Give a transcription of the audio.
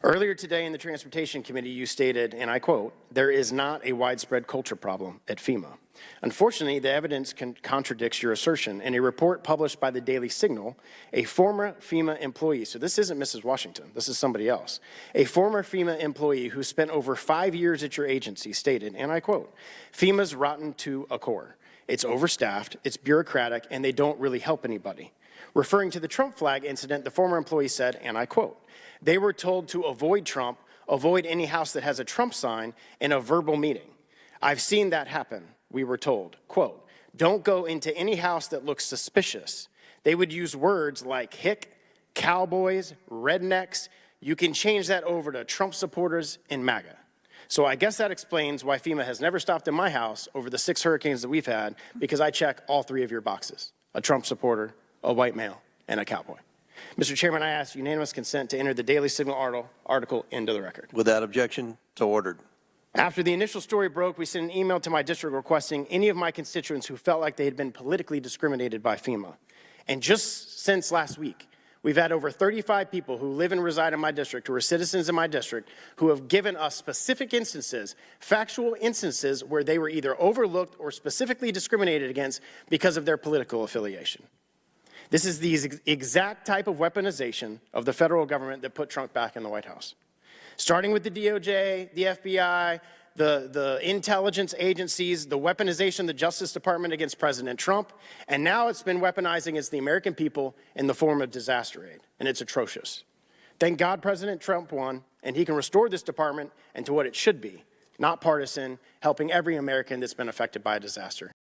Earlier today in the Transportation Committee, you stated, and I quote, "There is not a widespread culture problem at FEMA." Unfortunately, the evidence contradicts your assertion. In a report published by the Daily Signal, a former FEMA employee, so this isn't Mrs. Washington, this is somebody else, a former FEMA employee who spent over 5 years at your agency stated, and I quote, "FEMA's rotten to a core. It's overstaffed, it's bureaucratic, and they don't really help anybody." Referring to the Trump flag incident, the former employee said, and I quote, "They were told to avoid Trump, avoid any house that has a Trump sign in a verbal meeting. I've seen that happen," we were told. Quote, "Don't go into any house that looks suspicious." They would use words like Hick, cowboys, rednecks. You can change that over to Trump supporters and MAGA. So I guess that explains why FEMA has never stopped in my house over the 6 hurricanes that we've had, because I check all 3 of your boxes: a Trump supporter, a white male, and a cowboy. Mr. Chairman, I ask unanimous consent to enter the Daily Signal article into the record. Without objection, so ordered. After the initial story broke, we sent an email to my district requesting any of my constituents who felt like they had been politically discriminated by FEMA. And just since last week, we've had over 35 people who live and reside in my district, who are citizens in my district, who have given us specific instances, factual instances, where they were either overlooked or specifically discriminated against because of their political affiliation. This is the exact type of weaponization of the federal government that put Trump back in the White House. Starting with the DOJ, the FBI, the intelligence agencies, the weaponization of the Justice Department against President Trump, and now it's been weaponized against the American people in the form of disaster aid, and it's atrocious. Thank God President Trump won, and he can restore this department into what it should be, not partisan, helping every American that's been affected by a disaster.